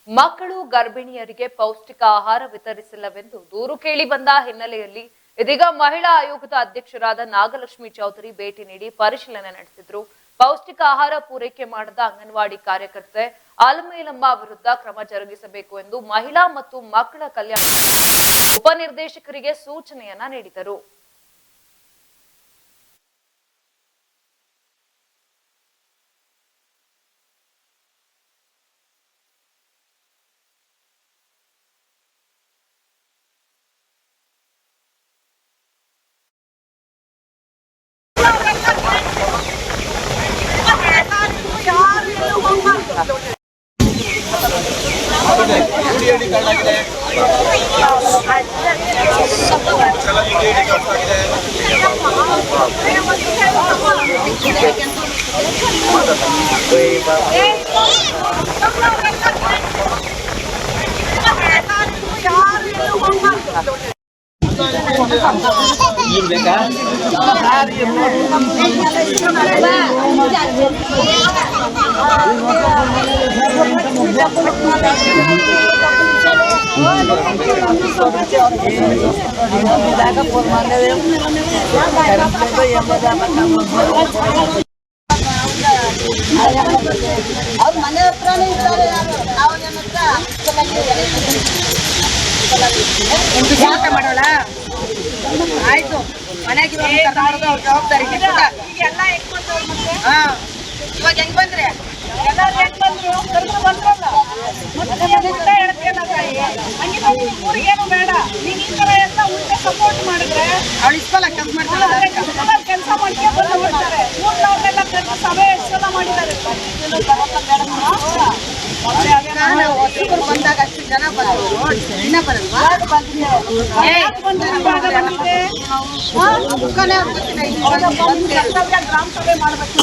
ಮಕ್ಕಳು ಗರ್ಭಿಣಿಯರಿಗೆ ಪೌಷ್ಟಿಕ ಆಹಾರ ವಿತರಿಸಿಲ್ಲವೆಂದು ದೂರು ಕೇಳಿ ಬಂದ ಹಿನ್ನೆಲೆಯಲ್ಲಿ ಇದೀಗ ಮಹಿಳಾ ಆಯೋಗದ ಅಧ್ಯಕ್ಷರಾದ ನಾಗಲಕ್ಷ್ಮಿ ಚೌಧರಿ ಭೇಟಿ ನೀಡಿ ಪರಿಶೀಲನೆ ನಡೆಸಿದ್ರು. ಪೌಷ್ಟಿಕ ಆಹಾರ ಪೂರೈಕೆ ಮಾಡದ ಅಂಗನವಾಡಿ ಕಾರ್ಯಕರ್ತೆ ಅಲಮೇಲಮ್ಮ ವಿರುದ್ಧ ಕ್ರಮ ಜರುಗಿಸಬೇಕು ಎಂದು ಮಹಿಳಾ ಮತ್ತು ಮಕ್ಕಳ ಕಲ್ಯಾಣ ಉಪನಿರ್ದೇಶಕರಿಗೆ ಸೂಚನೆಯನ್ನ ನೀಡಿದರು. ಮನೆ ಹತ್ರನೇ ಇದ್ದಾರೆ. ಮಾಡೋಣ ಆಯ್ತು. ಮನೆಗೆ ಜವಾಬ್ದಾರಿ ಇವಾಗ ಹೆಂಗ್ ಬಂದ್ರೆ ಊರಿಗೇನು ಬೇಡ. ನೀನ್ ಈ ತರ ಎಲ್ಲ ಉಲ್ಟೆ ಸಪೋರ್ಟ್ ಮಾಡಿದ್ರೆ ಅವಳು ಇಷ್ಟಲ್ಲ ಕೆಲಸ ಮಾಡ್ತಾರೆ, ಕೆಲಸ ಮಾಡ್ಕೊಂಡು ಬರ್ತಾರೆ. ಊರ್ನವ್ರನ್ನೆಲ್ಲ ಕರೆದು ಸಭೆ ಎಷ್ಟೆಲ್ಲ ಮಾಡಿದ್ದಾರೆ. ಬಂದಾಗ ಅಷ್ಟು ಜನ ಬಂದವರು ಇನ್ನ ಬರಲ್ವಾ? ಗ್ರಾಮ ಸಭೆ ಮಾಡ್ಬೇಕು.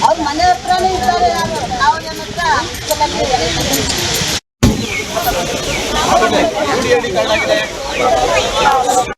ಅವ್ರ ಮನೆ ಹತ್ರನೇ ಇದ್ದಾರೆ. ನಾವು ನನ್ನ ಹತ್ರ